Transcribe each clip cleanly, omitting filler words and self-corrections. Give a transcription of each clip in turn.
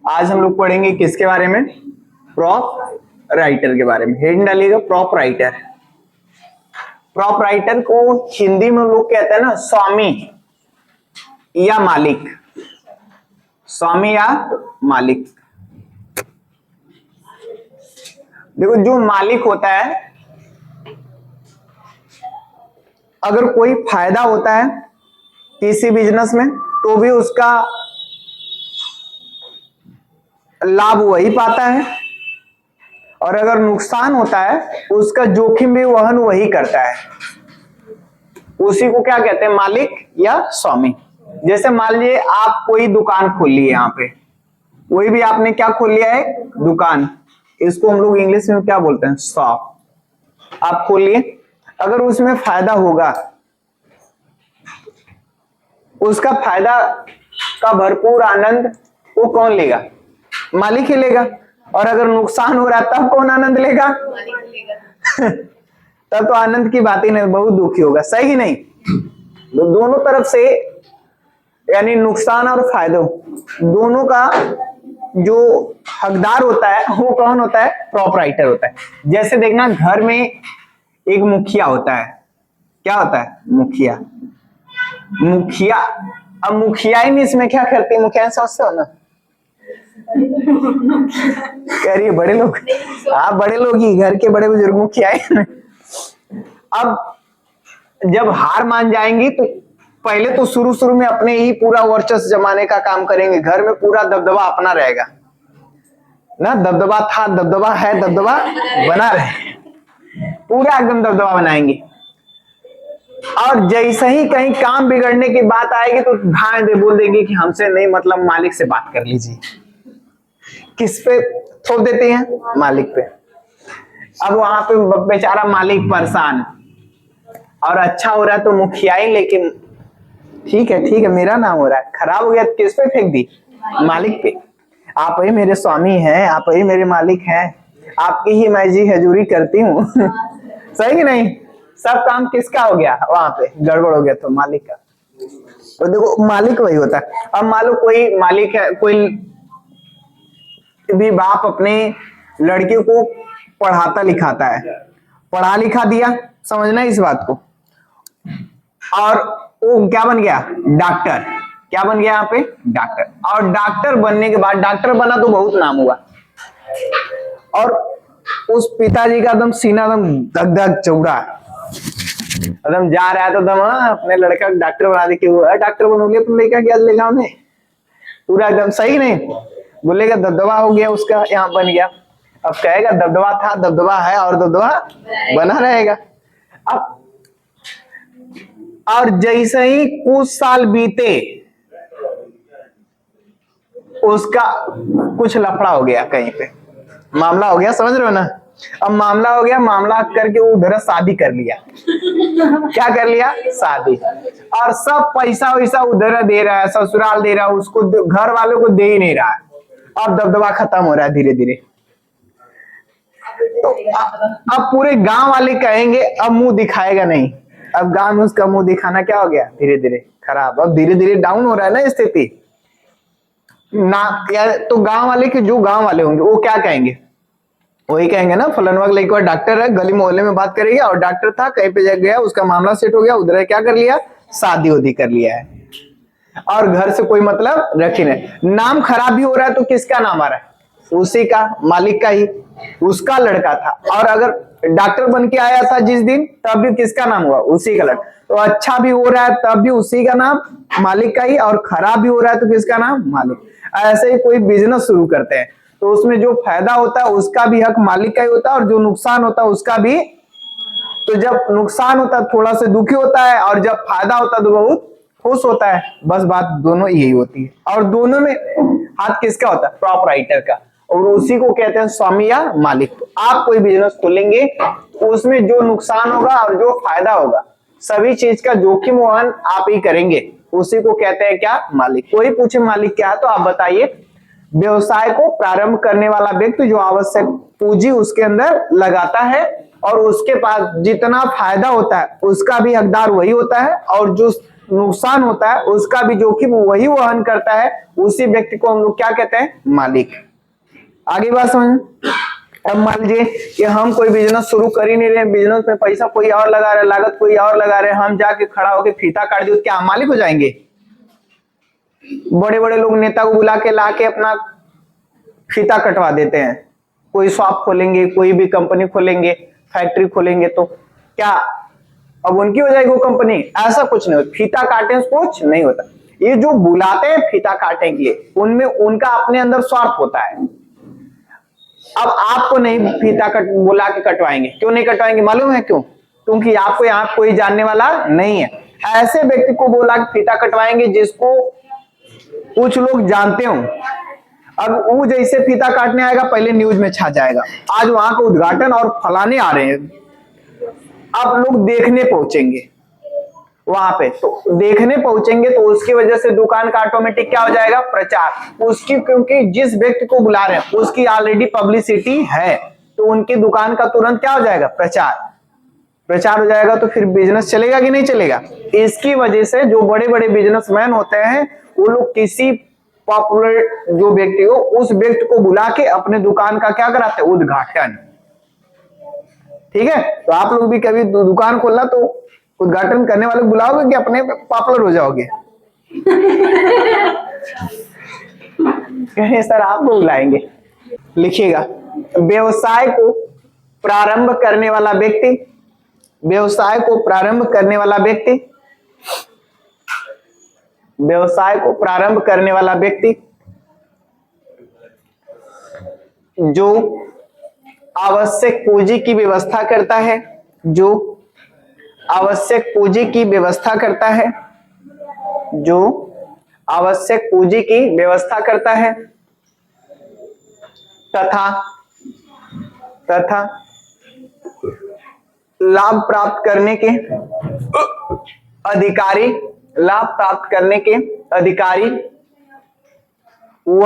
आज हम लोग पढ़ेंगे किसके बारे में? प्रॉप राइटर के बारे में। हेडिंग डालिएगा प्रॉप राइटर। प्रॉप राइटर को हिंदी में लोग कहते हैं ना स्वामी या मालिक। स्वामी या मालिक। देखो जो मालिक होता है, अगर कोई फायदा होता है किसी बिजनेस में तो भी उसका लाभ वही पाता है, और अगर नुकसान होता है उसका जोखिम भी वहन वही करता है। उसी को क्या कहते हैं? मालिक या स्वामी। जैसे मान लीजिए आप कोई दुकान खोल लिए, यहाँ पे कोई भी आपने क्या खोल लिया है? दुकान। इसको हम लोग इंग्लिश में क्या बोलते हैं? शॉप। आप खोलिए, अगर उसमें फायदा होगा, उसका फायदा का भरपूर आनंद वो कौन लेगा? मालिक ही लेगा। और अगर नुकसान हो रहा है तब कौन आनंद लेगा? तब तो आनंद की बात ही नहीं, बहुत दुखी होगा। सही नहीं? तो दोनों तरफ से, यानी नुकसान और फायदों दोनों का जो हकदार होता है वो कौन होता है? प्रॉप राइटर होता है। जैसे देखना, घर में एक मुखिया होता है। क्या होता है? मुखिया। मुखिया, अब मुखिया ही में इसमें क्या करती है? मुखिया समझते हो ना? कह रही है बड़े लोग। आप बड़े लोग ही, घर के बड़े बुजुर्ग मुखिया है। अब जब हार मान जाएंगी तो पहले तो शुरू में अपने ही पूरा वर्चस्व जमाने का काम करेंगे। घर में पूरा दबदबा अपना रहेगा ना। दबदबा था, दबदबा है, दबदबा बना रहे, पूरा एकदम दबदबा बनाएंगे। और जैसे ही कहीं काम बिगड़ने की बात आएगी तो हाँ दे बोल देंगे कि हमसे नहीं मतलब, मालिक से बात कर लीजिए। किस पे थोप देते हैं? मालिक पे। अब वहां पे बेचारा मालिक परेशान, और अच्छा हो रहा है तो मुखिया ही, लेकिन ठीक है मेरा नाम हो रहा है, खराब हो गया तो किस पे फेंक दी? मालिक पे। आप ही मेरे स्वामी हैं, आप ही मेरे मालिक हैं, आपकी ही मैं जी हजूरी करती हूँ। सही कि नहीं? सब काम किसका हो गया? वहां पे गड़बड़ हो गया तो मालिक का। तो देखो मालिक वही होता है। अब मान लो कोई मालिक है, कोई भी बाप अपने लड़के को पढ़ाता लिखाता है, पढ़ा लिखा दिया, समझना इस बात को, और वो क्या बन गया? डॉक्टर। क्या बन गया यहाँ पे? डॉक्टर। और डॉक्टर बनने के बाद, डॉक्टर बना तो बहुत नाम हुआ, और उस पिताजी का एकदम सीना एकदम धक धक चौड़ा, एकदम जा रहा है तो एकदम अपने लड़का डॉक्टर बना दे कि वो डॉक्टर बनोगे, तुम लेकर क्या लेगा हमें? पूरा एकदम सही नहीं बोलेगा, दबदबा हो गया उसका, यहाँ बन गया। अब कहेगा दबदबा था, दबदबा है, और दबदबा बना रहेगा। अब और जैसे ही कुछ साल बीते, उसका कुछ लफड़ा हो गया, कहीं पे मामला हो गया, समझ रहे हो ना? अब मामला हो गया, मामला करके वो उधर शादी कर लिया। क्या कर लिया? शादी। और सब पैसा वैसा उधर दे रहा है, ससुराल दे रहा है, उसको घर वालों को दे ही नहीं रहा है। अब दबदबा खत्म हो रहा है धीरे धीरे। तो अब पूरे गांव वाले कहेंगे अब मुंह दिखाएगा नहीं। अब गांव में उसका मुंह दिखाना क्या हो गया? धीरे धीरे खराब। अब धीरे धीरे डाउन हो रहा है ना स्थिति ना। या तो गांव वाले के, जो गांव वाले होंगे वो क्या कहेंगे? वही कहेंगे ना, फलानवा लड़का डॉक्टर है, गली मोहल्ले में बात करेगा, और डॉक्टर था कहीं पे गया, उसका मामला सेट हो गया, उधर क्या कर लिया? शादी उदी कर लिया है, और घर से कोई मतलब रखी नहीं। नाम खराब भी हो रहा है तो किसका नाम आ रहा है? उसी का, मालिक का ही, उसका लड़का था। और अगर डॉक्टर बन के आया था जिस दिन, तब भी किसका नाम हुआ? उसी का लड़का। तो अच्छा भी हो रहा है तब भी उसी का नाम, मालिक का ही, और खराब भी हो रहा है तो किसका नाम? मालिक। ऐसे ही कोई बिजनेस शुरू करते हैं तो उसमें जो फायदा होता है उसका भी हक मालिक का ही होता है, और जो नुकसान होता है उसका भी। तो जब नुकसान होता है थोड़ा सा दुखी होता है, और जब फायदा होता है तो बहुत खुश होता है। बस बात दोनों यही होती है, और दोनों में हाथ किसका होता है? प्रॉप राइटर का। और उसी को कहते हैं स्वामी या मालिक। तो आप कोई बिजनेस खोलेंगे तो उसमें जो नुकसान होगा और जो फायदा होगा, सभी चीज का जोखिम वहन आप ही करेंगे। उसी को कहते हैं क्या? मालिक। कोई पूछे मालिक क्या है तो आप बताइए। व्यवसाय को प्रारंभ करने वाला व्यक्ति जो आवश्यक पूंजी उसके अंदर लगाता है, और उसके पास जितना फायदा होता है उसका भी हकदार वही होता है, और जो नुकसान होता है उसका भी जोखिम वही वहन करता है, उसी व्यक्ति को हम लोग क्या कहते हैं, मालिक। आगे बात समझ। अब मान लीजिए कि हम कोई बिजनेस शुरू कर ही नहीं रहे, बिजनेस में पैसा कोई और लगा रहे, लागत कोई और लगा रहे, हम जाके खड़ा होके फीता काट दिए, क्या हम मालिक हो जाएंगे? बड़े बड़े लोग नेता को बुला के ला के अपना फीता कटवा देते हैं, कोई शॉप खोलेंगे, कोई भी कंपनी खोलेंगे, फैक्ट्री खोलेंगे, तो क्या अब उनकी हो जाएगी वो कंपनी? ऐसा कुछ नहीं होता, फीता काटने से कुछ नहीं होता। ये जो बुलाते हैं फीता काटने के लिए, उनमें उनका अपने अंदर स्वार्थ होता है। अब आपको नहीं फीता बुला के कटवाएंगे, क्यों नहीं कटवाएंगे मालूम है क्यों? क्योंकि आपको यहाँ कोई जानने वाला नहीं है। ऐसे व्यक्ति को बुला के फीता कटवाएंगे जिसको कुछ लोग जानते हो। अब वो जैसे फीता काटने आएगा पहले न्यूज में छा जाएगा, आज वहां का उद्घाटन और फलाने आ रहे हैं, अब लोग देखने पहुंचेंगे वहां पे, तो देखने पहुंचेंगे तो उसकी वजह से दुकान का ऑटोमेटिक क्या हो जाएगा, प्रचार उसकी, क्योंकि जिस व्यक्ति को बुला रहे हैं उसकी ऑलरेडी पब्लिसिटी है, तो उनकी दुकान का तुरंत क्या हो जाएगा, प्रचार हो जाएगा। तो फिर बिजनेस चलेगा कि नहीं चलेगा? इसकी वजह से जो बड़े बड़े बिजनेसमैन होते हैं वो लोग किसी पॉपुलर जो व्यक्ति हो उस व्यक्ति को बुला के अपने दुकान का क्या कराते हैं, उद्घाटन। ठीक है, तो आप लोग भी कभी दुकान खोलना तो उद्घाटन करने वाले बुलाओगे कि अपने पॉपुलर हो जाओगे? कहीं सर आपको बुलाएंगे। लिखिएगा, व्यवसाय को प्रारंभ करने वाला व्यक्ति, व्यवसाय को प्रारंभ करने वाला व्यक्ति, व्यवसाय को प्रारंभ करने वाला व्यक्ति जो आवश्यक पूंजी की व्यवस्था करता है, जो आवश्यक पूंजी की व्यवस्था करता है, जो आवश्यक पूंजी की व्यवस्था करता है, तथा लाभ प्राप्त करने के अधिकारी, लाभ प्राप्त करने के अधिकारी व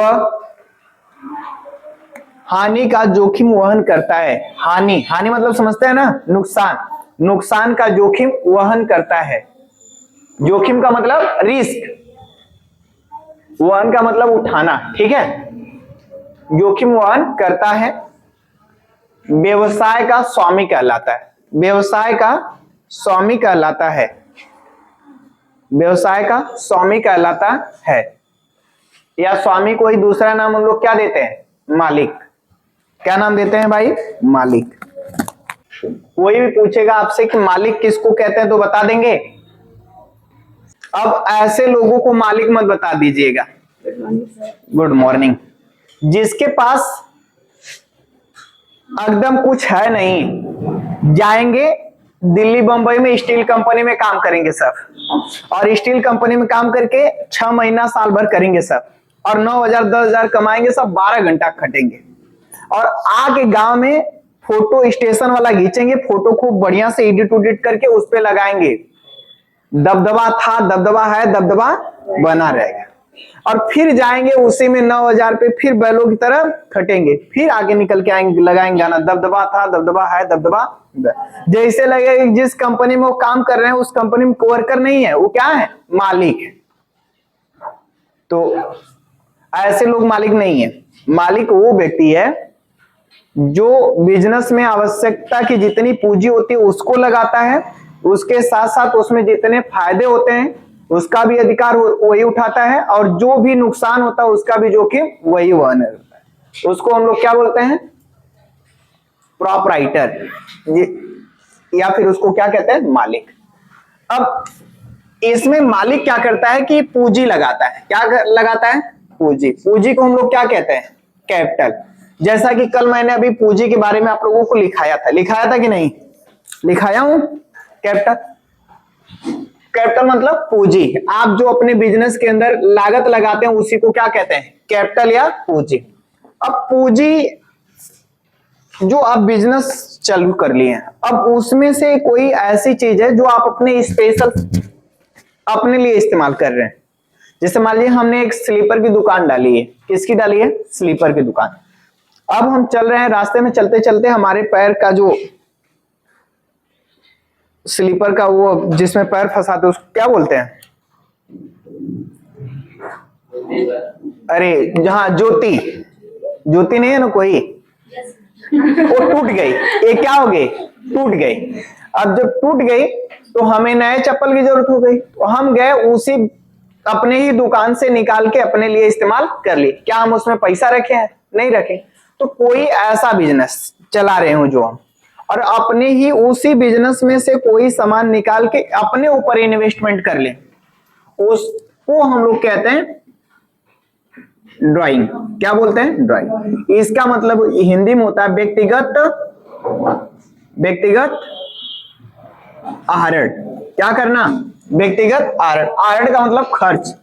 हानि का जोखिम वहन करता है। हानि मतलब समझते हैं ना, नुकसान का जोखिम वहन करता है। जोखिम का मतलब रिस्क, वहन का मतलब उठाना। ठीक है, जोखिम वहन करता है, व्यवसाय का स्वामी कहलाता है, व्यवसाय का स्वामी कहलाता है, व्यवसाय का स्वामी कहलाता है, या स्वामी को ही दूसरा नाम हम लोग क्या देते हैं, मालिक। क्या नाम देते हैं भाई, मालिक। कोई भी पूछेगा आपसे कि मालिक किसको कहते हैं तो बता देंगे? अब ऐसे लोगों को मालिक मत बता दीजिएगा। Good morning. जिसके पास एकदम कुछ है नहीं, जाएंगे दिल्ली बंबई में स्टील कंपनी में काम करेंगे सब, और स्टील कंपनी में काम करके 6 महीना साल भर करेंगे सब, और 9,000 10,000 कमाएंगे सब, 12 घंटा खटेंगे, और आके गांव में फोटो स्टेशन वाला खींचेंगे, फोटो खूब बढ़िया से एडिट उडिट करके उस पे लगाएंगे, दबदबा था, दबदबा है, दबदबा बना रहेगा, और फिर जाएंगे उसी में 9,000 पे फिर बैलों की तरह खटेंगे, फिर आगे निकल के आएंगे, लगाएंगे गाना, दबदबा था, दबदबा है, दबदबा। जैसे लगेगा जिस कंपनी में वो काम कर रहे हैं उस कंपनी में वर्कर नहीं है, वो क्या है, मालिक है। तो ऐसे लोग मालिक नहीं है। मालिक वो व्यक्ति है जो बिजनेस में आवश्यकता की जितनी पूंजी होती है उसको लगाता है, उसके साथ साथ उसमें जितने फायदे होते हैं उसका भी अधिकार वही उठाता है, और जो भी नुकसान होता है उसका भी जोखिम वही वहन करता है। उसको हम लोग क्या बोलते हैं, प्रोपराइटर, या फिर उसको क्या कहते हैं, मालिक। अब इसमें मालिक क्या करता है कि पूंजी लगाता है। क्या लगाता है, पूंजी। पूंजी को हम लोग क्या कहते हैं, कैपिटल। जैसा कि कल मैंने अभी पूंजी के बारे में आप लोगों को लिखाया था कि नहीं लिखाया हूं। कैपिटल, कैपिटल मतलब पूंजी। आप जो अपने बिजनेस के अंदर लागत लगाते हैं उसी को क्या कहते हैं, कैपिटल या पूंजी। अब पूंजी जो आप बिजनेस चालू कर लिए हैं, अब उसमें से कोई ऐसी चीज है जो आप अपने स्पेशल अपने लिए इस्तेमाल कर रहे हैं। जैसे मान लीजिए हमने एक स्लीपर की दुकान डाली है। किसकी डाली है, स्लीपर की दुकान। अब हम चल रहे हैं, रास्ते में चलते चलते हमारे पैर का जो स्लीपर का वो जिसमें पैर फंसाते उसको क्या बोलते हैं, अरे जहां ज्योति, ज्योति नहीं है ना कोई, वो टूट गई, ये क्या हो गई, टूट गई। अब जब टूट गई तो हमें नए चप्पल की जरूरत हो गई, तो हम गए उसी अपने ही दुकान से निकाल के अपने लिए इस्तेमाल कर लिए। क्या हम उसमें पैसा रखे हैं? नहीं रखे। तो कोई ऐसा बिजनेस चला रहे हो जो हम, और अपने ही उसी बिजनेस में से कोई सामान निकाल के अपने ऊपर इन्वेस्टमेंट कर ले, उसको हम लोग कहते हैं ड्राइंग। क्या बोलते हैं? ड्राइंग। इसका मतलब हिंदी में होता है व्यक्तिगत आहरण। क्या करना? व्यक्तिगत आहरण। आहरण का मतलब खर्च,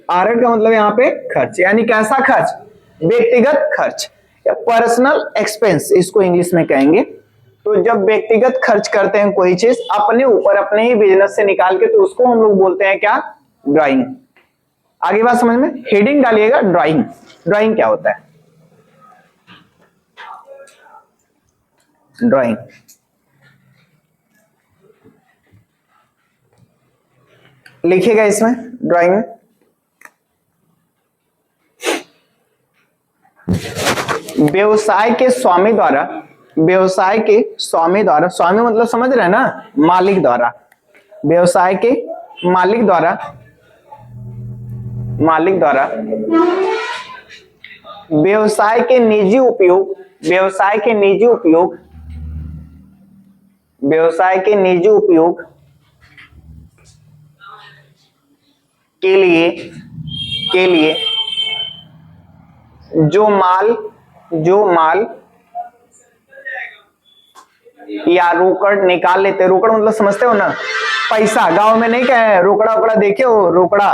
आहरण का मतलब यहाँ पे खर्च, यानी कैसा खर्च? व्यक्तिगत खर्च या पर्सनल एक्सपेंस इसको इंग्लिश में कहेंगे। तो जब व्यक्तिगत खर्च करते हैं कोई चीज अपने ऊपर, अपने ही बिजनेस से निकाल के, तो उसको हम लोग बोलते हैं क्या? ड्राइंग। आगे बात समझ में? हेडिंग डालिएगा ड्राइंग। ड्राइंग क्या होता है? ड्राइंग लिखिएगा इसमें, ड्राइंग में व्यवसाय के स्वामी द्वारा, व्यवसाय के स्वामी द्वारा, स्वामी मतलब समझ रहे हैं ना, मालिक द्वारा, व्यवसाय के मालिक द्वारा, मालिक द्वारा व्यवसाय के निजी उपयोग, व्यवसाय के निजी उपयोग, व्यवसाय के निजी उपयोग के लिए जो माल या रोकड़ निकाल लेते। रोकड़ मतलब समझते हो ना, पैसा। गांव में नहीं कहे रोकड़ा ओकड़ा, देखे हो रोकड़ा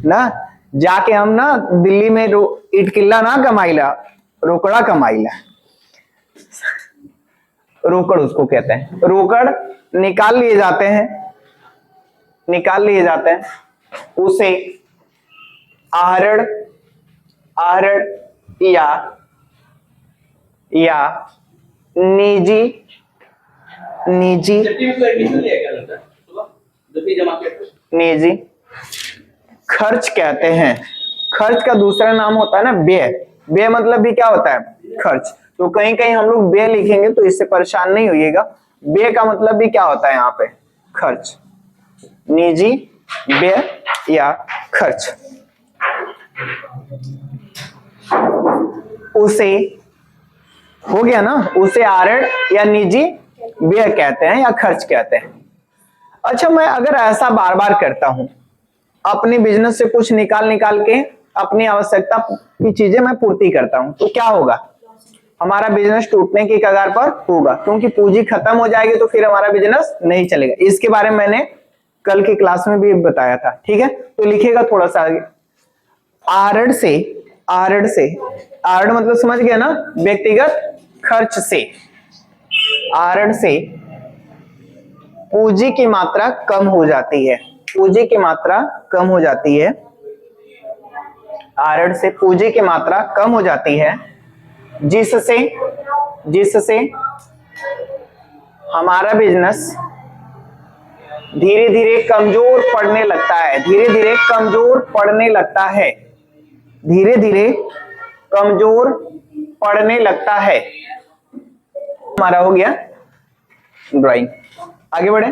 ना, जाके हम ना दिल्ली में इटकिल्ला ना कमाइला, रोकड़ा कमाइला। रोकड़ उसको कहते हैं। रोकड़ निकाल लिए जाते हैं, निकाल लिए जाते हैं, उसे आहरण, आहरण या निजी खर्च कहते हैं। खर्च का दूसरा नाम होता है ना व्यय। व्यय मतलब भी क्या होता है? खर्च। तो कहीं कहीं हम लोग व्यय लिखेंगे तो इससे परेशान नहीं होइएगा। व्यय का मतलब भी क्या होता है यहाँ पे? खर्च। निजी व्यय या खर्च। उसे हो गया ना, उसे आहरण या निजी व्यय कहते हैं या खर्च कहते हैं। अच्छा, मैं अगर ऐसा बार बार करता हूं, अपने बिजनेस से कुछ निकाल के अपनी आवश्यकता की चीजें मैं पूर्ति करता हूं, तो क्या होगा? हमारा बिजनेस टूटने की कगार पर होगा, क्योंकि पूंजी खत्म हो जाएगी तो फिर हमारा बिजनेस नहीं चलेगा। इसके बारे में मैंने कल की क्लास में भी बताया था। ठीक है, तो लिखिएगा थोड़ा सा आगे। आहरण से, आहरण से, आहरण मतलब समझ गया ना, व्यक्तिगत खर्च से, आहरण से पूंजी की मात्रा कम हो जाती है, पूंजी की मात्रा कम हो जाती है, आहरण से पूंजी की मात्रा कम हो जाती है, जिससे हमारा बिजनेस धीरे धीरे कमजोर पड़ने लगता है, धीरे धीरे कमजोर पड़ने लगता है, धीरे धीरे कमजोर पड़ने लगता है। हमारा हो गया ड्राइंग। आगे बढ़े।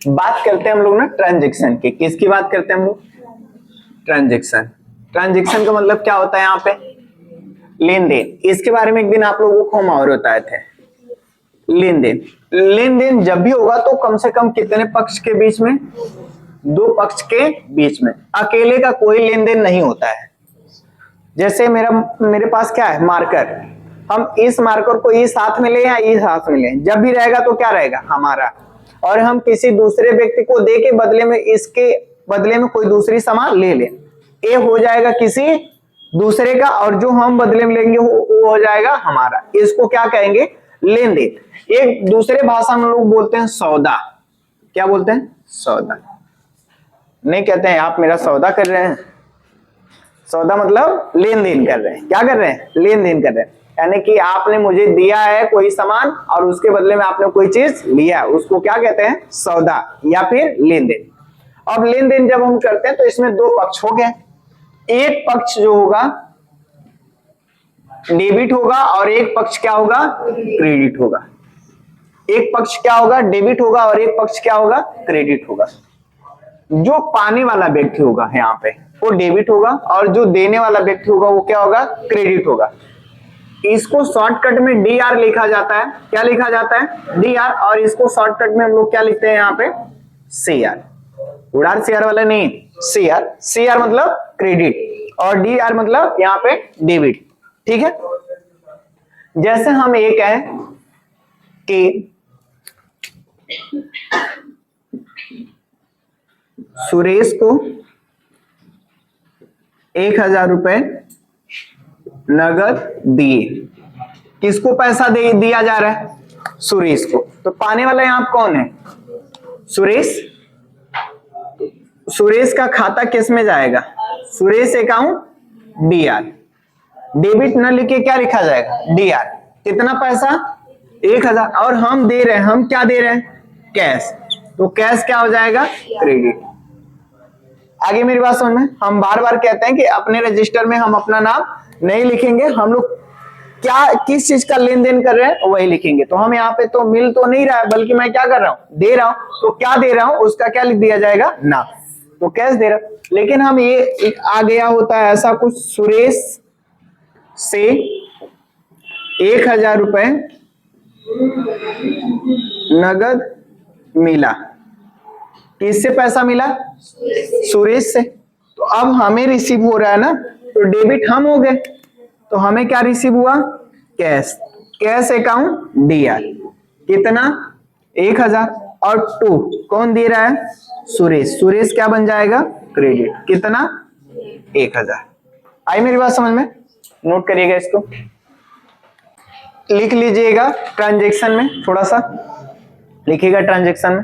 बात करते हैं हम लोग ना ट्रांजैक्शन की। किसकी बात करते हैं हम लोग? ट्रांजैक्शन। ट्रांजैक्शन का मतलब क्या होता है यहाँ पे? लेन देन। इसके बारे में एक दिन आप लोगों को हम और बताए थे। लेन देन, लेन देन जब भी होगा तो कम से कम कितने पक्ष के बीच में? दो पक्ष के बीच में। अकेले का कोई लेन देन नहीं होता है। जैसे मेरे पास क्या है? मार्कर। हम इस मार्कर को इस हाथ में ले या इस हाथ में ले, जब भी रहेगा तो क्या रहेगा? हमारा। और हम किसी दूसरे व्यक्ति को दे के बदले में, इसके बदले में कोई दूसरी सामान ले ले, ये हो जाएगा किसी दूसरे का, और जो हम बदले में लेंगे वो हो जाएगा हमारा। इसको क्या कहेंगे? लेन देन। एक दूसरे भाषा में लोग बोलते हैं सौदा। क्या बोलते हैं? सौदा। नहीं कहते हैं आप मेरा सौदा कर रहे हैं। सौदा मतलब लेन देन कर रहे हैं। क्या कर रहे हैं? लेन देन कर रहे हैं। यानी कि आपने मुझे दिया है कोई सामान और उसके बदले में आपने कोई चीज लिया, उसको क्या कहते हैं? सौदा या फिर लेन देन। अब लेन देन जब हम करते हैं तो इसमें दो पक्ष हो गए। एक पक्ष जो होगा डेबिट होगा और एक पक्ष क्या होगा? क्रेडिट होगा। एक पक्ष क्या होगा? डेबिट होगा और एक पक्ष क्या होगा? क्रेडिट होगा। जो पाने वाला व्यक्ति होगा यहाँ पे वो डेबिट होगा और जो देने वाला व्यक्ति होगा वो क्या होगा? क्रेडिट होगा। इसको शॉर्टकट में डी आर लिखा जाता है। क्या लिखा जाता है? D R. और इसको शॉर्टकट में हम लोग क्या लिखते हैं यहाँ पे? C R. उड़ार सी आर वाला नहीं, सी आर। सी आर मतलब क्रेडिट और डी आर मतलब यहाँ पे डेबिट। ठीक है। जैसे हम ये कहें कि सुरेश को 1000 रुपए नगद दिए। किसको पैसा दे दिया जा रहा है? सुरेश को। तो पाने वाला यहां कौन है? सुरेश। सुरेश का खाता किस में जाएगा? Suresh account D R. Debit न लिखे क्या लिखा जाएगा? D R. कितना पैसा? 1000। और हम दे रहे हैं, हम क्या दे रहे हैं? कैश। तो कैश क्या हो जाएगा? क्रेडिट। आगे मेरी बात समझ में? हम बार बार कहते हैं कि अपने रजिस्टर में हम अपना नाम नहीं लिखेंगे, हम लोग क्या किस चीज का लेन देन कर रहे हैं वही लिखेंगे। तो हम यहाँ पे तो मिल तो नहीं रहा है, बल्कि मैं क्या कर रहा हूँ? दे रहा हूँ। तो क्या दे रहा हूँ उसका क्या लिख दिया जाएगा? ना। तो कैश दे रहा हूं। लेकिन हम ये आ गया होता है ऐसा कुछ, सुरेश से 1000 रुपए नगद मिला। किससे पैसा मिला? सुरेश से। तो अब हमें रिसीव हो रहा है ना, तो डेबिट हम हो गए, तो हमें क्या रिसीव हुआ? Cash. Cash account D R. कितना? 1000। और टू कौन दे रहा है? सुरेश। सुरेश क्या बन जाएगा? क्रेडिट। कितना? 1000। आई मेरी बात समझ में? नोट करिएगा, इसको लिख लीजिएगा ट्रांजैक्शन में, थोड़ा सा लिखिएगा ट्रांजैक्शन में।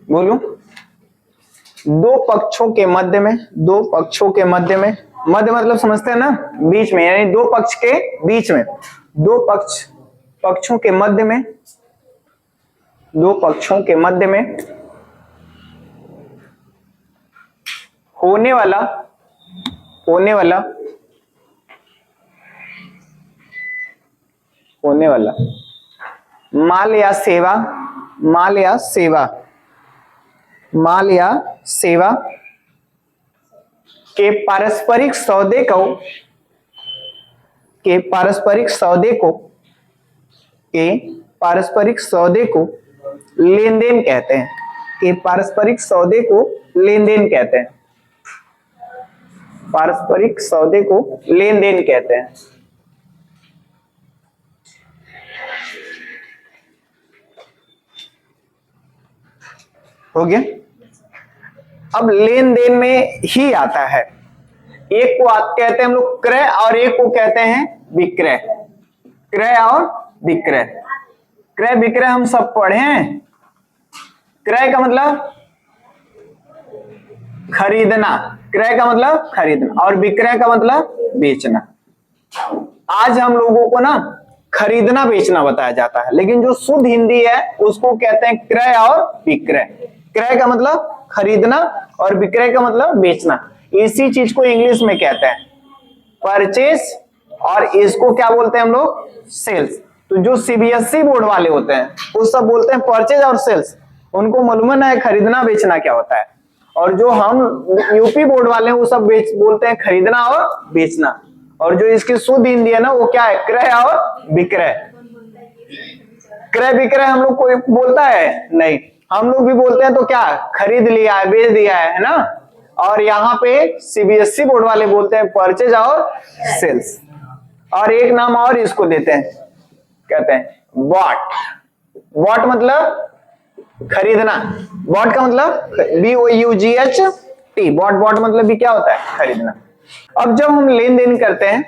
बोलूं? दो पक्षों के मध्य में, दो पक्षों के मध्य में, मध्य मतलब समझते हैं ना? बीच में, यानी दो पक्ष के बीच में, दो पक्षों के मध्य में, दो पक्षों के मध्य में होने वाला माल या सेवा के पारस्परिक सौदे को लेन देन कहते हैं। के पारस्परिक सौदे को लेन देन कहते हैं। पारस्परिक सौदे को लेन देन कहते हैं। हो गया? अब लेन देन में ही आता है, एक को कहते हैं हम लोग क्रय और एक को कहते हैं विक्रय। क्रय और विक्रय। क्रय विक्रय हम सब पढ़े हैं। क्रय का मतलब खरीदना, क्रय का मतलब खरीदना, और विक्रय का मतलब बेचना। आज हम लोगों को ना खरीदना बेचना बताया जाता है, लेकिन जो शुद्ध हिंदी है उसको कहते हैं क्रय और विक्रय। क्रय का मतलब खरीदना और विक्रय का मतलब बेचना। इसी चीज को इंग्लिश में कहते हैं परचेज, और इसको क्या बोलते हैं हम लोग? सेल्स। तो जो सीबीएसई बोर्ड वाले होते हैं वो सब बोलते हैं परचेज और सेल्स, उनको मालूम है खरीदना बेचना क्या होता है। और जो हम यूपी बोर्ड वाले हैं वो सब बोलते हैं खरीदना और बेचना। और जो इसकी शुद्ध हिंदी है ना वो क्या है? क्रय और विक्रय। क्रय विक्रय हम लोग कोई बोलता है नहीं, हम लोग भी बोलते हैं तो क्या? खरीद लिया है, बेच दिया है ना। और यहाँ पे सीबीएसई बोर्ड वाले बोलते हैं परचेज और सेल्स। और एक नाम और इसको देते हैं, कहते हैं बॉट। बॉट मतलब खरीदना। बॉट का मतलब BOUGHT। बॉट मतलब भी क्या होता है? खरीदना। अब जब हम लेन देन करते हैं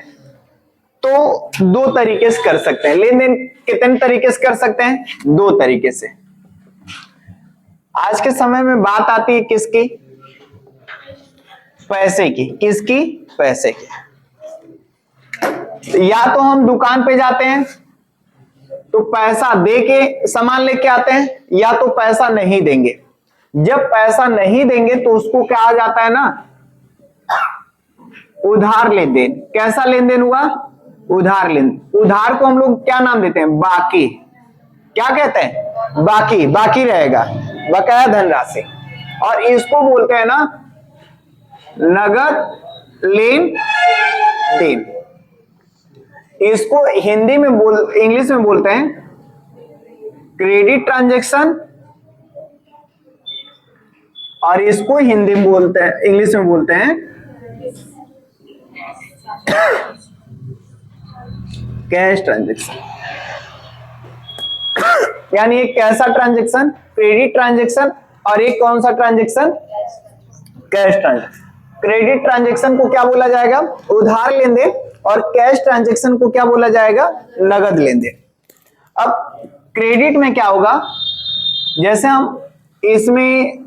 तो दो तरीके से कर सकते हैं। लेन देन कितने तरीके से कर सकते हैं? दो तरीके से। आज के समय में बात आती है किसकी? पैसे की। किसकी? पैसे की। या तो हम दुकान पे जाते हैं तो पैसा दे के सामान लेके आते हैं, या तो पैसा नहीं देंगे। जब पैसा नहीं देंगे तो उसको क्या आ जाता है ना, उधार लेन देन। कैसा लेन देन हुआ? उधार लेन। उधार को हम लोग क्या नाम देते हैं? बाकी। क्या कहते हैं? बाकी। बाकी रहेगा, बकाया धनराशि। और इसको बोलते हैं ना नगद लेन देन। इसको हिंदी में इंग्लिश में बोलते हैं क्रेडिट ट्रांजैक्शन, और इसको हिंदी में बोलते हैं, इंग्लिश में बोलते हैं कैश ट्रांजैक्शन। यानी एक कैसा ट्रांजैक्शन? Credit transaction. और एक कौन सा transaction? Cash transaction. Credit transaction को क्या बोला जाएगा? उधार लेन देन। और कैश ट्रांजैक्शन को क्या बोला जाएगा? नगद लेन देन। अब क्रेडिट में क्या होगा? जैसे हम इसमें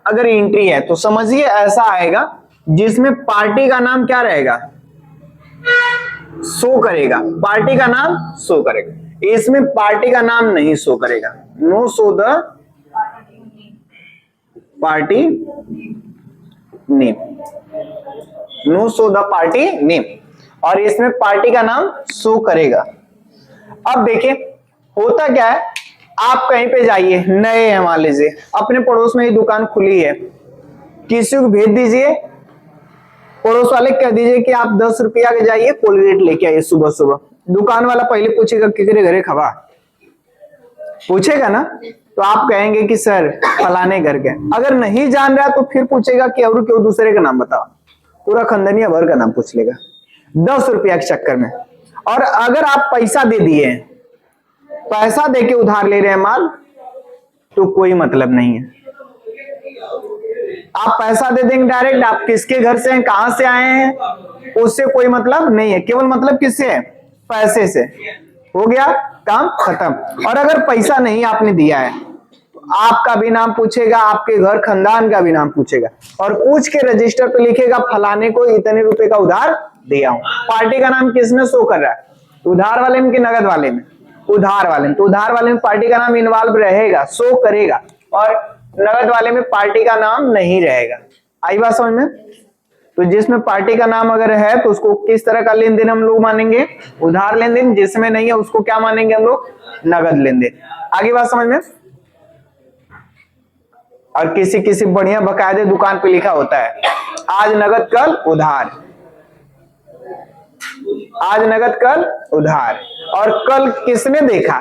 अगर एंट्री है तो समझिए ऐसा आएगा जिसमें पार्टी का नाम क्या रहेगा? शो करेगा। पार्टी का नाम शो करेगा। इसमें पार्टी का नाम नहीं शो करेगा। No show the party name. No show the party name. और इसमें पार्टी का नाम शो करेगा। अब देखिए होता क्या है, आप कहीं पे जाइए, नए हैं मान लीजिए, अपने पड़ोस में ही दुकान खुली है, किसी को भेज दीजिए, पड़ोस वाले कह दीजिए कि आप 10 रुपया के जाइए कोलगेट लेके आइए सुबह सुबह। दुकान वाला पहले पूछेगा कितने घरे खबा, पूछेगा ना, तो आप कहेंगे कि सर फलाने घर के। अगर नहीं जान रहा तो फिर पूछेगा कि और क्यों, दूसरे का नाम बताओ। पूरा खंदनिया भर का नाम पूछ लेगा 10 रुपया के चक्कर में। और अगर आप पैसा दे दिए, पैसा देके उधार ले रहे हैं माल, तो कोई मतलब नहीं है। आप पैसा दे देंगे डायरेक्ट, आप किसके घर से हैं, कहां से आए हैं, उससे कोई मतलब नहीं है। केवल मतलब किससे है? पैसे से। हो गया काम खत्म। और अगर पैसा नहीं आपने दिया है तो आपका भी नाम पूछेगा, आपके घर खानदान का भी नाम पूछेगा, और पूछ के रजिस्टर पे लिखेगा फलाने को इतने रुपए का उधार दिया हूं। पार्टी का नाम किसमें शो कर रहा है? उधार वाले में कि नगद वाले में? उधार वाले में। तो उधार वाले में पार्टी का नाम इन्वॉल्व रहेगा, शो करेगा, और नगद वाले में पार्टी का नाम नहीं रहेगा। आई बात समझ में? तो जिसमें पार्टी का नाम अगर है तो उसको किस तरह का लेन देन हम लोग मानेंगे? उधार लेन देन। जिसमें नहीं है उसको क्या मानेंगे हम लोग? नगद लेन देन। आगे बात समझ में? और किसी किसी बढ़िया बकायदे दुकान पे लिखा होता है आज नगद कल उधार, आज नगद कल उधार। और कल किसने देखा?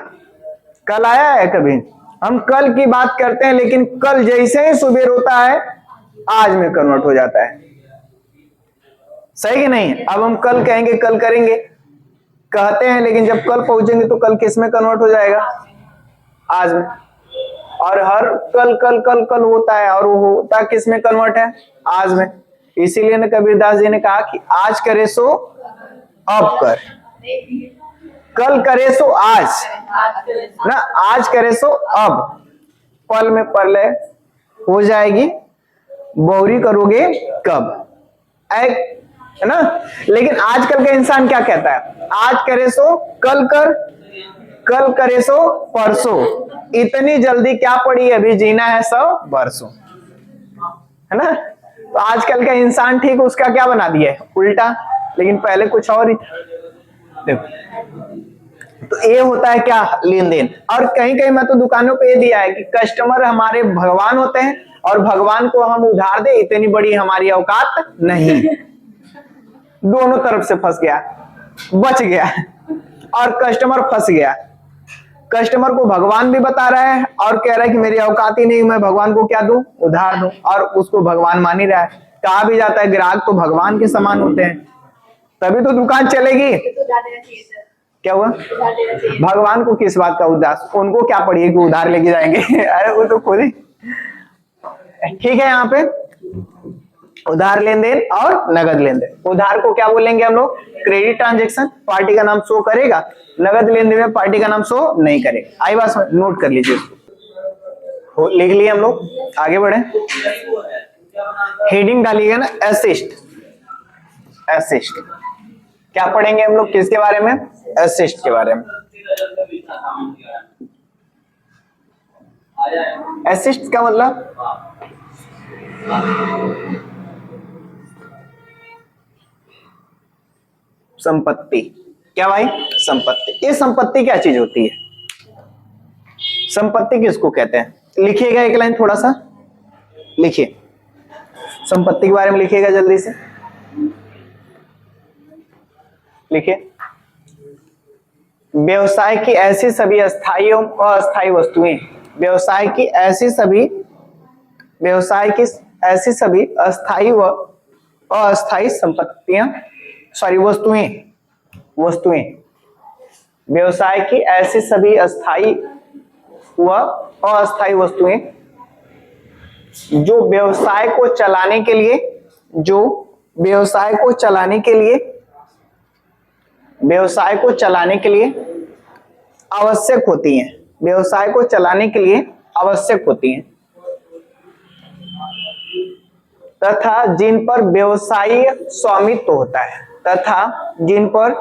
कल आया है कभी? हम कल की बात करते हैं, लेकिन कल जैसे ही सुबह होता है आज में कन्वर्ट हो जाता है। सही कि नहीं? अब हम कल कहेंगे, कल करेंगे, कहते हैं, लेकिन जब कल पहुंचेंगे तो कल किस में कन्वर्ट हो जाएगा? आज में। और हर कल कल कल कल होता है, और वो होता किस में कन्वर्ट है? आज में। इसीलिए ना कबीरदास जी ने कहा कि आज करे सो अब कर, कल करे सो आज ना, आज करे सो अब। पल में प्रलय हो जाएगी, बहुरी करोगे कब? है ना? लेकिन आजकल का इंसान क्या कहता है? आज करे सो कल कर, कल करे सो परसों। इतनी जल्दी क्या पड़ी, अभी जीना है 100 बरसों, है ना? तो आजकल का इंसान ठीक उसका क्या बना दिया है? उल्टा। लेकिन पहले कुछ और ही था। देखो, तो ये होता है क्या? लेन देन। और कहीं कहीं मैं तो दुकानों पे ये दिया है कि कस्टमर हमारे भगवान होते हैं, और भगवान को हम उधार दे इतनी बड़ी हमारी औकात नहीं। दोनों तरफ से फंस गया, बच गया, और कस्टमर फंस गया। कस्टमर को भगवान भी बता रहा है और कह रहा है कि मेरी औकात ही नहीं, मैं भगवान को क्या दूं? उधार दूं, और उसको भगवान मान ही रहा है। कहा भी जाता है ग्राहक तो भगवान के समान होते हैं, तभी तो दुकान चलेगी। क्या हुआ? भगवान को किस बात का उदास? उनको क्या पड़ी है कि उधार लेके जाएंगे? अरे वो तो खुद ही ठीक है। यहाँ पे उधार लेन देन और नगद लेन देन। उधार को क्या बोलेंगे हम लोग? क्रेडिट ट्रांजैक्शन, पार्टी का नाम शो करेगा। नगद लेन देन में पार्टी का नाम शो नहीं करेगा। आई बात नोट कर लीजिए, इसको लिख लिए हम लोग। आगे बढ़े, हेडिंग डालिएगा ना, असिस्ट। असिस्ट क्या पढ़ेंगे हम लोग किसके बारे में? असिस्ट के बारे में। असिस्ट का मतलब संपत्ति। क्या भाई? संपत्ति। ये संपत्ति क्या चीज होती है? संपत्ति किसको कहते हैं? लिखिएगा एक लाइन थोड़ा सा लिखिए, संपत्ति के बारे में लिखिएगा जल्दी से लिखिए। व्यवसाय की ऐसी सभी स्थायी एवं अस्थायी वस्तुएं, व्यवसाय की ऐसी सभी अस्थायी व अस्थायी संपत्तियां, सॉरी वस्तुएं, व्यवसाय की ऐसी सभी अस्थायी व अस्थायी वस्तुएं जो व्यवसाय को चलाने के लिए आवश्यक होती हैं, व्यवसाय को चलाने के लिए आवश्यक होती हैं तथा जिन पर व्यवसायी स्वामित्व होता है, तथा जिन पर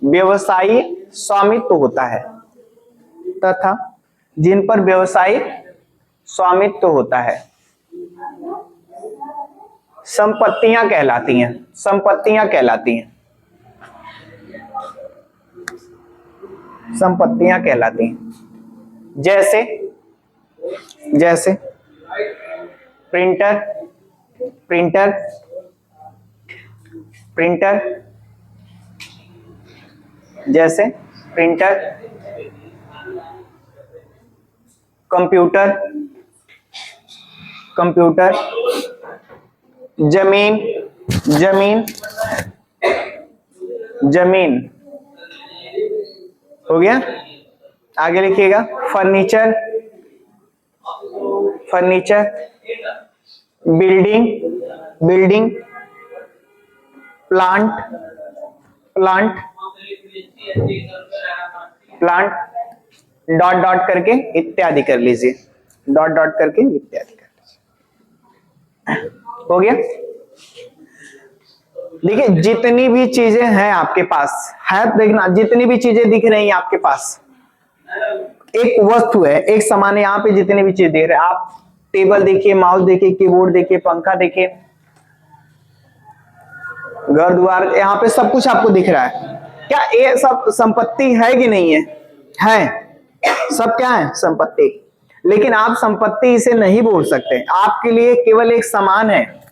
व्यवसायी स्वामित्व होता है, संपत्तियां कहलाती हैं। जैसे प्रिंटर, कंप्यूटर, जमीन हो गया। आगे लिखिएगा फर्नीचर, बिल्डिंग, प्लांट, डॉट करके इत्यादि कर लीजिए, हो गया। देखिए जितनी भी चीजें हैं आपके पास है, देखना जितनी भी चीजें दिख रही हैं आपके पास, एक वस्तु है, एक सामान है। यहाँ पे जितनी भी चीज देख रहे हैं आप, टेबल देखिए, माउस देखिए, कीबोर्ड देखिए, पंखा देखिए, घर द्वार, यहाँ पे सब कुछ आपको दिख रहा है। क्या ये सब संपत्ति है कि नहीं है? सब क्या है? संपत्ति। लेकिन आप संपत्ति इसे नहीं बोल सकते, आपके लिए केवल एक सामान है।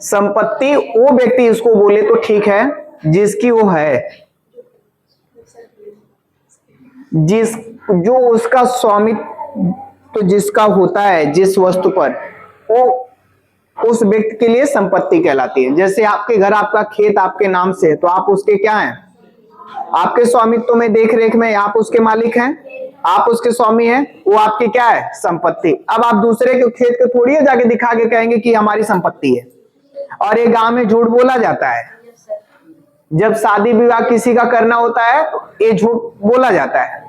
संपत्ति वो व्यक्ति इसको बोले तो ठीक है जिसकी वो है, जो उसका स्वामित्व तो जिसका होता है, जिस वस्तु पर, वो उस व्यक्ति के लिए संपत्ति कहलाती है। जैसे आपके घर, आपका खेत आपके नाम से है, तो आप उसके क्या हैं? आपके स्वामित्व में, देख रेख में आप उसके मालिक हैं, आप उसके स्वामी हैं, वो आपकी क्या है? संपत्ति। अब आप दूसरे के खेत को थोड़ी जाके दिखा के कहेंगे कि हमारी संपत्ति है। और ये गांव में झूठ बोला जाता है, जब शादी विवाह किसी का करना होता है तो ये झूठ बोला जाता है।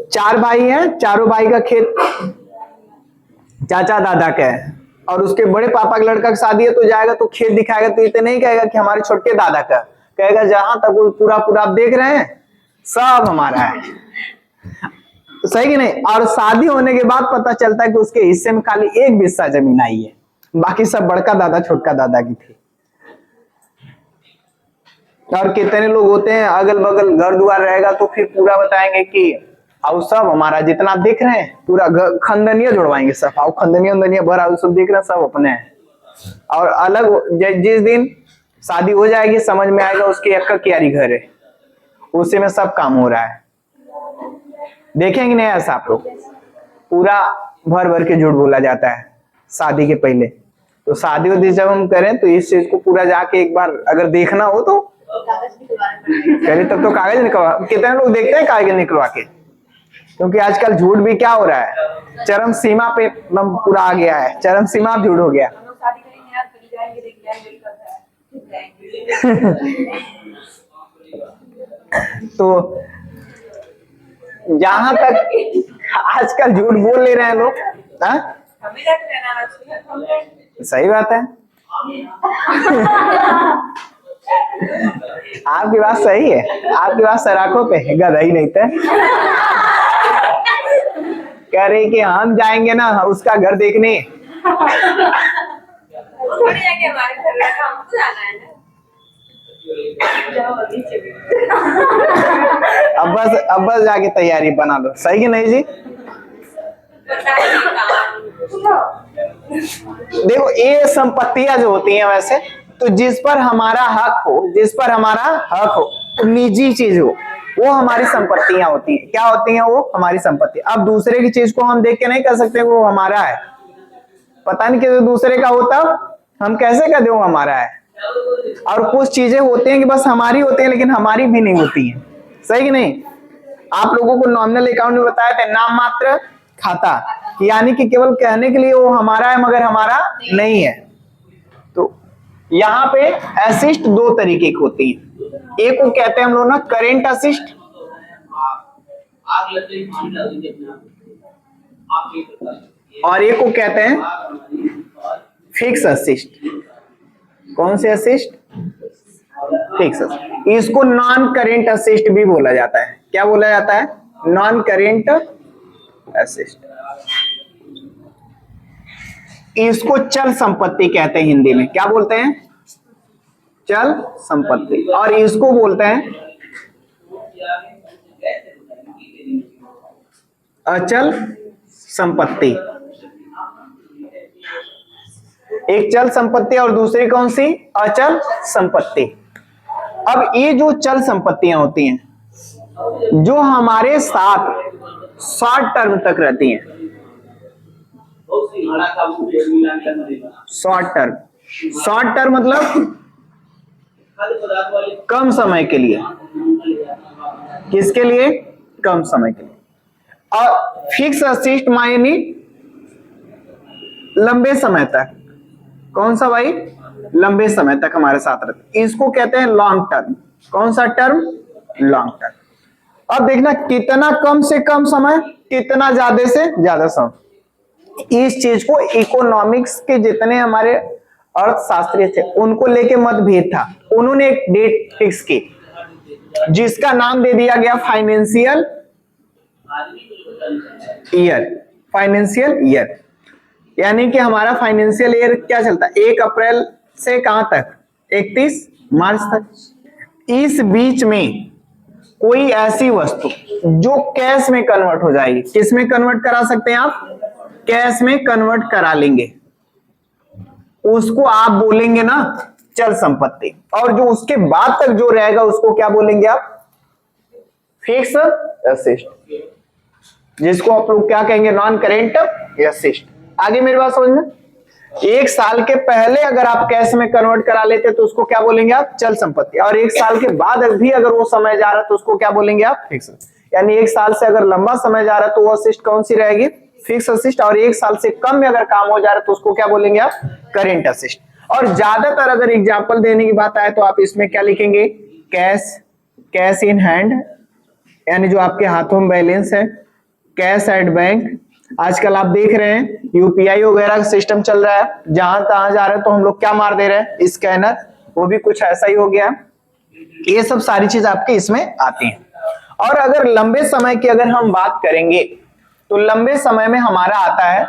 4 भाई हैं, चारों भाई का खेत चाचा दादा का है, और उसके बड़े पापा के लड़का की शादी है तो जाएगा तो खेत दिखाएगा, तो इतने नहीं कहेगा कि हमारे छोटे दादा का, कहेगा जहां तक वो पूरा आप देख रहे हैं सब हमारा है। सही कि नहीं? और शादी होने के बाद पता चलता है कि उसके हिस्से में खाली एक बिस्सा जमीन आई है, बाकी सब बड़का दादा छोटका दादा की थी। और कितने लोग होते हैं अगल बगल घर द्वार रहेगा तो फिर पूरा बताएंगे कि आओ सब हमारा, जितना आप देख रहे हैं पूरा खंदनिया जुड़वाएंगे, सब आओ खंदनिया भर आओ, सब देख रहे हैं सब अपने हैं। और अलग जिस दिन शादी हो जाएगी समझ में आएगा उसके एक क्यारी घर है, उसी में सब काम हो रहा है। देखेंगे नहीं ऐसा आप लोग? पूरा भर भर के झूठ बोला जाता है शादी के पहले। तो शादी वादी जब हम करें तो इस चीज को पूरा जाके एक बार अगर देखना हो तो पहले तब तो कागज निकलवा, कितने लोग देखते हैं कागज निकलवा के, क्योंकि आजकल झूठ भी क्या हो रहा है, चरम सीमा पे एकदम पूरा आ गया है, चरम सीमा झूठ हो गया। तो जहां तक आजकल झूठ बोल ले रहे हैं लोग, सही बात है। आपकी बात सही है, आपकी बात सराखों पे है, गधा ही नहीं था। कह रही कि हम जाएंगे ना उसका घर देखने। अब बस जाके तैयारी बना लो, सही कि नहीं जी? देखो ये संपत्तियां जो होती हैं वैसे तो जिस पर हमारा हक हो, जिस पर हमारा हक हो, निजी चीज हो, वो हमारी संपत्तियां होती हैं। क्या होती हैं? वो हमारी संपत्ति। अब दूसरे की चीज को हम देख के नहीं कह सकते वो हमारा है। पता नहीं कि दूसरे का होता हम कैसे कह दे वो हमारा है। और कुछ चीजें होती हैं कि बस हमारी होती हैं लेकिन हमारी भी नहीं होती हैं, सही कि नहीं? आप लोगों को नॉमिनल अकाउंट में बताया था, नाम मात्र खाता, यानी कि केवल कहने के लिए वो हमारा है मगर हमारा नहीं है। तो यहाँ पे असिस्ट दो तरीके की होती है। एक को कहते हैं हम लोग ना करेंट असिस्ट, और एक को कहते हैं फिक्स असिस्ट। कौन से असिस्ट? Fix assist. इसको नॉन करेंट असिस्ट भी बोला जाता है। क्या बोला जाता है? Non current assist. इसको चल संपत्ति कहते हैं, हिंदी में क्या बोलते हैं? चल संपत्ति। और इसको बोलते हैं अचल संपत्ति। एक चल संपत्ति और दूसरी कौन सी? अचल संपत्ति। अब ये जो चल संपत्तियां होती हैं जो हमारे साथ शॉर्ट टर्म तक रहती हैं, शॉर्ट टर्म, शॉर्ट टर्म मतलब कम समय के लिए। किसके लिए? कम समय के लिए। और फिक्स असिस्ट मायने लंबे समय तक। कौन सा भाई? लंबे समय तक हमारे साथ रहते। इसको कहते हैं लॉन्ग टर्म। कौन सा टर्म? Long term. अब देखना कितना कम से कम समय, कितना ज्यादा से ज्यादा समय। इस चीज को इकोनॉमिक्स के जितने हमारे अर्थशास्त्री थे उनको लेके मतभेद था। उन्होंने एक डेट फिक्स की जिसका नाम दे दिया गया फाइनेंशियल ईयर। फाइनेंशियल ईयर यानी कि हमारा फाइनेंशियल ईयर क्या चलता है? 1 अप्रैल से कहां तक? 31 मार्च तक। इस बीच में कोई ऐसी वस्तु जो कैश में कन्वर्ट हो जाएगी, किस में कन्वर्ट करा सकते हैं आप? कैश में कन्वर्ट करा लेंगे, उसको आप बोलेंगे ना चल संपत्ति। और जो उसके बाद तक जो रहेगा उसको क्या बोलेंगे आप? फिक्स असिस्ट, जिसको आप लोग क्या कहेंगे? Non current assist. आगे मेरी बात समझना। 1 साल के पहले अगर आप कैश में कन्वर्ट करा लेते तो उसको क्या बोलेंगे आप? चल संपत्ति। और 1 साल के बाद भी अगर वो समय जा रहा है तो उसको क्या बोलेंगे आप? फिक्स। यानी 1 साल से अगर लंबा समय जा रहा है तो वो असिस्ट कौन सी रहेगी? Fix assist. और 1 साल से कम में अगर काम हो जा रहा है तो उसको क्या बोलेंगे आप? Current assist. और ज्यादातर अगर एग्जाम्पल देने की बात आए तो आप इसमें क्या लिखेंगे? कैश, कैश इन हैंड यानी जो आपके हाथों में बैलेंस है, कैश एट बैंक। आजकल आप देख रहे हैं यूपीआई वगैरह का सिस्टम चल रहा है, जहां तहां जा रहे हैं तो हम लोग क्या मार दे रहे हैं? स्कैनर। वो भी कुछ ऐसा ही हो गया। ये सब सारी चीज आपके इसमें आती हैं। और अगर लंबे समय की अगर हम बात करेंगे तो लंबे समय में हमारा आता है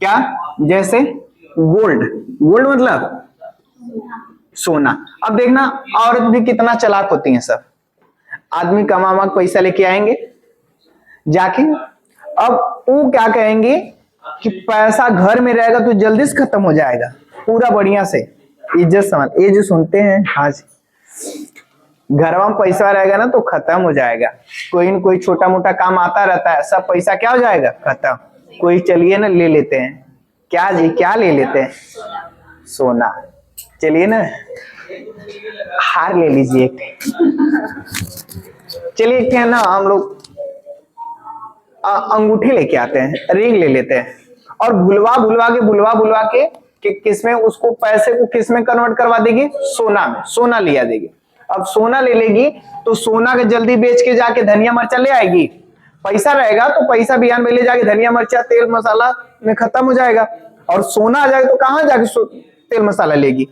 क्या? जैसे गोल्ड। गोल्ड मतलब सोना। अब देखना औरत भी कितना चालाक होती है सब। आदमी कमा पैसा लेके आएंगे जाके, अब वो क्या कहेंगे कि पैसा घर में रहेगा तो जल्दी से खत्म हो जाएगा, पूरा बढ़िया से इज्जत समझ। ये जो सुनते हैं आज घर में पैसा रहेगा ना तो खत्म हो जाएगा, कोई न कोई छोटा मोटा काम आता रहता है, सब पैसा क्या हो जाएगा? खत्म। कोई चलिए ना ले लेते हैं। क्या जी? क्या ले लेते हैं? सोना। चलिए ना हार ले लीजिए एक। चलिए क्या ना हम लोग अंगूठी लेके आते हैं, रिंग ले लेते हैं और बुलवा के कि किसमें उसको पैसे को किसमें कन्वर्ट करवा देगी? सोना में। सोना लिया देगी। अब सोना ले लेगी तो सोना के जल्दी बेच के जाके धनिया मिर्चा ले आएगी। पैसा रहेगा तो पैसा बिहान में ले जाके धनिया मिर्चा तेल मसाला में खत्म हो जाएगा। और सोना आ जाएगा तो कहाँ जाके तेल मसाला लेगी?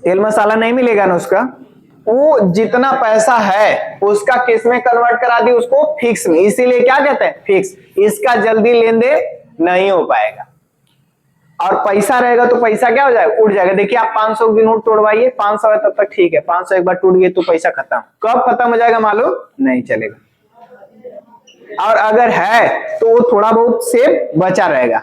तेल मसाला नहीं मिलेगा ना उसका। वो जितना पैसा है उसका किस में कन्वर्ट करा दी? उसको फिक्स में। इसीलिए क्या कहते हैं? फिक्स। इसका जल्दी लेन देन नहीं हो पाएगा। और पैसा रहेगा तो पैसा क्या हो जाएगा? उड़ जाएगा। देखिए आप 500 की नोट तोड़वाइए, 500 है तब तक ठीक है, 500 एक बार टूट गई तो पैसा खत्म। कब खत्म हो जाएगा मालूम नहीं चलेगा। और अगर है तो वो थोड़ा बहुत सेव बचा रहेगा।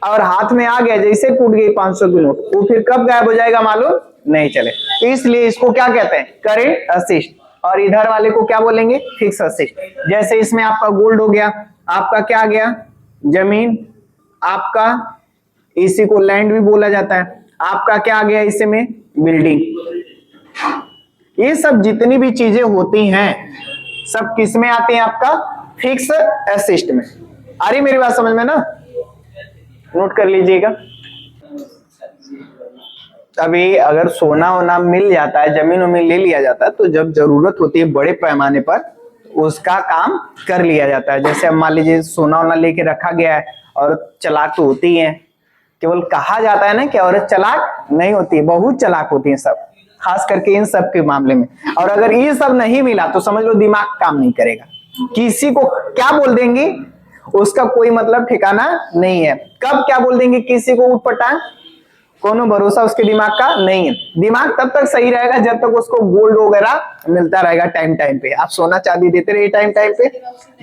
और हाथ में आ गया, जैसे टूट गई 500 की नोट, वो फिर कब गायब हो जाएगा मालूम नहीं चले। इसलिए इसको क्या कहते हैं? Current assist. और इधर वाले को क्या बोलेंगे? Fix assist. जैसे इसमें आपका गोल्ड हो गया, आपका क्या आ गया? जमीन, आपका इसी को लैंड भी बोला जाता है। आपका क्या आ गया इसमें? बिल्डिंग। ये सब जितनी भी चीजें होती हैं सब किस में आती हैं? आपका फिक्स असिस्ट में। आ रही मेरी बात समझ में ना? नोट कर लीजिएगा। अभी अगर सोना वोना मिल जाता है, जमीन वमीन ले लिया जाता है, तो जब जरूरत होती है बड़े पैमाने पर उसका काम कर लिया जाता है। जैसे अब मान लीजिए सोना वोना लेके रखा गया है, और चालाक तो होती है, केवल कहा जाता है ना कि औरत चालाक नहीं होती, बहुत चालाक होती है सब, खास करके इन सब के मामले में। और अगर ये सब नहीं मिला तो समझ लो दिमाग काम नहीं करेगा। किसी को क्या बोल देंगी उसका कोई मतलब ठिकाना नहीं है। कब क्या बोल देंगे किसी को उठपटांग, कोनो भरोसा उसके दिमाग का नहीं है। दिमाग तब तक सही रहेगा जब तक उसको गोल्ड वगैरह मिलता रहेगा टाइम टाइम पे। आप सोना चांदी देते रहिए टाइम टाइम पे,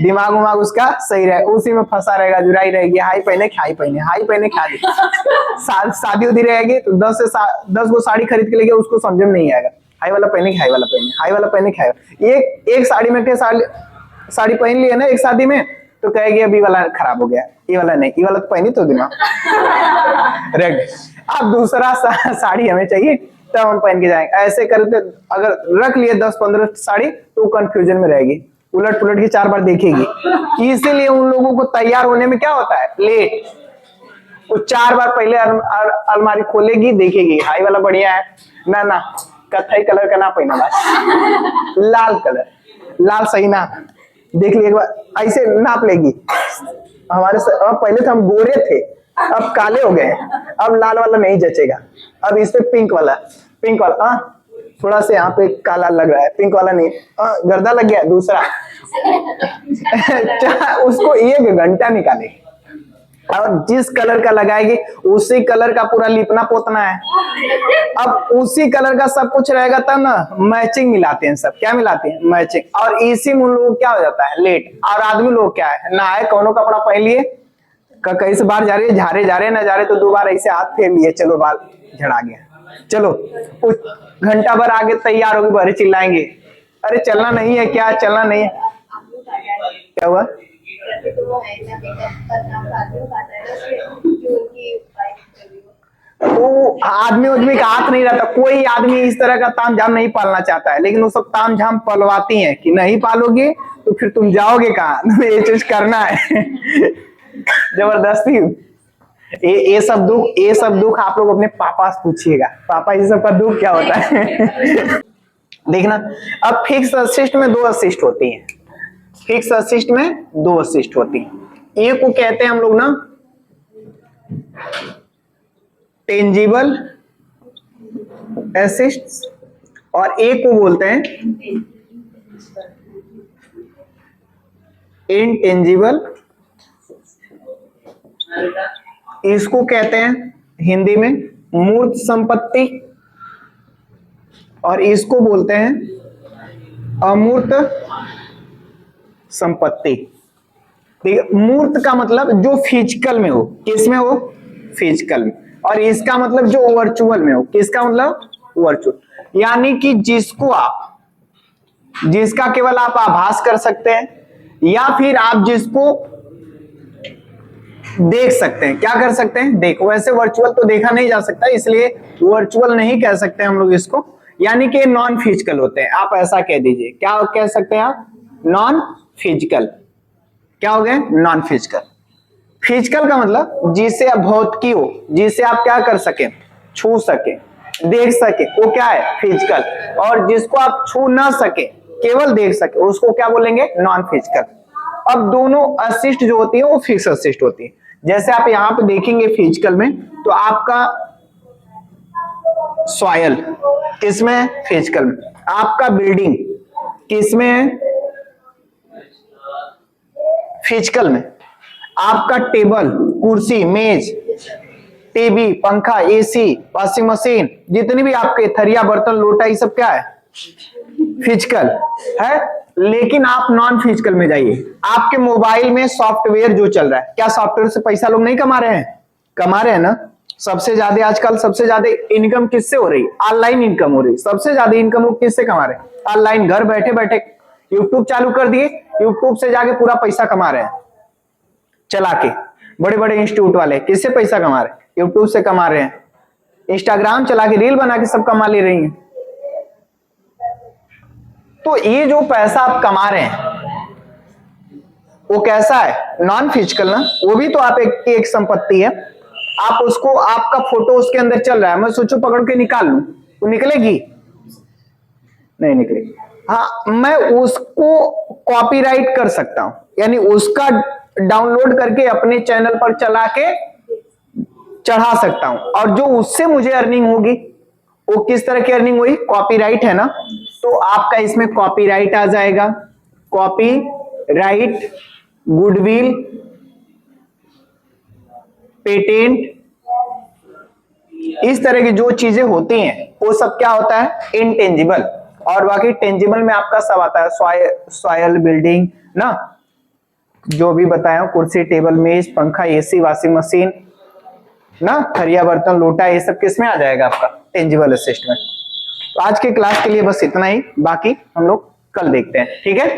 दिमाग उमाग उसका सही रहेगा, उसी में फंसा रहेगा, जुराई रहेगी। हाई पहने हाई पहने हाई पहने खा ली। शादी उदी रहेगी तो 10 गो साड़ी खरीद के लेके उसको समझ में नहीं आएगा। हाई वाला पहने हाई वाला पहने, हाई वाला पहने हाई। एक साड़ी में के साड़ी पहन ली है ना एक शादी में, तो कहेगी अभी वाला खराब हो गया, ये वाला नहीं, ये वाला तो पहनी तो दिमाग रेड। अब दूसरा साड़ी हमें चाहिए तब हम पहन के जाएंगे। ऐसे करते अगर रख लिए 10-15 साड़ी तो कंफ्यूजन में रहेगी, उलट पुलट के 4 बार देखेगी। इसीलिए उन लोगों को तैयार होने में क्या होता है? लेट। वो 4 बार पहले अलमारी खोलेगी, देखेगी हाई वाला बढ़िया है ना, कत्थई कलर का ना पहना, लाल कलर, लाल सही ना, देख ली एक बार, ऐसे नाप लेगी। हमारे पहले तो हम गोरे थे, अब काले हो गए, अब लाल वाला नहीं जचेगा, अब इस पे पिंक वाला थोड़ा से यहाँ पे काला लग रहा है, पिंक वाला नहीं, गर्दा लग गया दूसरा। उसको 1 घंटा निकाले, और जिस कलर का लगाएगी उसी कलर का पूरा लिपना पोतना है। अब उसी कलर का सब कुछ रहेगा तब ना, मैचिंग मिलाते हैं सब। क्या मिलाते हैं? मैचिंग। और इसी में लोग क्या हो जाता है? लेट। और आदमी लोग क्या है, ना है कोनो कपड़ा पहन लिए, कहीं से बाहर जा रहे, झारे जा रहे, ना जा रहे तो 2 बार ऐसे हाथ फेर लिए, चलो बाल झड़ा गया, चलो घंटा भर आगे तैयार होगी, भरे चिल्लाएंगे अरे चलना नहीं है क्या, चलना नहीं है। क्या हुआ? वो आदमी का हाथ नहीं रहता। कोई आदमी इस तरह का तामझाम नहीं पालना चाहता है, लेकिन वो सब तामझाम पलवाती हैं कि नहीं पालोगे तो फिर तुम जाओगे कहाँ, तुम्हें ये चीज करना है। जबरदस्ती। ये सब दुख आप लोग अपने पापा से पूछिएगा, पापा ये सब का दुख क्या होता है। देखना, अब फिक्स असिस्ट में 2 असिस्ट होती हैं। फिक्स असिस्ट में 2 असिस्ट होती हैं। एक को कहते हैं हम लोग ना टेंजिबल असिस्ट, और एक को बोलते हैं इनटेंजिबल। इसको कहते हैं हिंदी में मूर्त संपत्ति, और इसको बोलते हैं अमूर्त संपत्ति। देखिए, मूर्त का मतलब जो फिजिकल में हो, किसमें हो? फिजिकल में। और इसका मतलब जो वर्चुअल में हो, किसका मतलब? वर्चुअल। यानी कि जिसका केवल आप आभास कर सकते हैं, या फिर आप जिसको देख सकते हैं। क्या कर सकते हैं? देखो। वैसे वर्चुअल तो देखा नहीं जा सकता, इसलिए वर्चुअल नहीं कह सकते हम लोग इसको, यानी कि नॉन फिजिकल होते हैं। आप ऐसा कह दीजिए, क्या कह सकते हैं आप? Non physical. क्या हो गए? Non physical. फिजिकल का मतलब जिसे आप भौतिकी हो, जिसे आप क्या कर सके? छू सके, देख सके, वो क्या है? फिजिकल। और जिसको आप छू ना सके, केवल देख सके, उसको क्या बोलेंगे? Non physical. अब दोनों असिस्ट जो होती है वो फिक्स असिस्ट होती है। जैसे आप यहाँ पे देखेंगे फिजिकल में, तो आपका सॉयल किसमें है? फिजिकल में। आपका बिल्डिंग किसमें है? फिजिकल में। आपका टेबल, कुर्सी, मेज, टीवी, पंखा, एसी, वॉशिंग मशीन, जितनी भी आपके थरिया, बर्तन, लोटा, ये सब क्या है? फिजिकल है। लेकिन आप नॉन फिजिकल में जाइए, आपके मोबाइल में सॉफ्टवेयर जो चल रहा है, क्या सॉफ्टवेयर से पैसा लोग नहीं कमा रहे हैं? कमा रहे हैं ना। सबसे ज्यादा आजकल सबसे ज्यादा इनकम किससे हो रही है? ऑनलाइन इनकम हो रही है। सबसे ज्यादा इनकम लोग किससे कमा रहे हैं? ऑनलाइन। घर बैठे बैठे यूट्यूब चालू कर दिए, यूट्यूब से जाके पूरा पैसा कमा रहे हैं चला के। बड़े बड़े इंस्टीट्यूट वाले किससे पैसा कमा रहे हैं? यूट्यूब से कमा रहे हैं। इंस्टाग्राम चला के रील बना के सब कमा ले रही हैं। तो ये जो पैसा आप कमा रहे हैं वो कैसा है? नॉन फिजिकल ना। वो भी तो आप एक संपत्ति है। आप उसको, आपका फोटो उसके अंदर चल रहा है, मैं सोचो पकड़ के निकाल लूं तो निकलेगी? नहीं निकलेगी। हाँ, मैं उसको कॉपीराइट कर सकता हूं, यानी उसका डाउनलोड करके अपने चैनल पर चला के चढ़ा सकता हूं, और जो उससे मुझे अर्निंग होगी वो किस तरह की अर्निंग हुई? कॉपीराइट है ना। तो आपका इसमें कॉपीराइट आ जाएगा। कॉपीराइट, गुडविल, पेटेंट, इस तरह की जो चीजें होती हैं वो सब क्या होता है? इनटेंजिबल। और बाकी टेंजिबल में आपका सब आता है, सॉयल, बिल्डिंग ना, जो भी बताया, कुर्सी, टेबल, मेज, पंखा, एसी, वॉशिंग मशीन ना, थरिया, बर्तन, लोटा, ये सब किस में आ जाएगा? आपका टेंजिबल असिस्ट में। तो आज के क्लास के लिए बस इतना ही, बाकी हम लोग कल देखते हैं, ठीक है।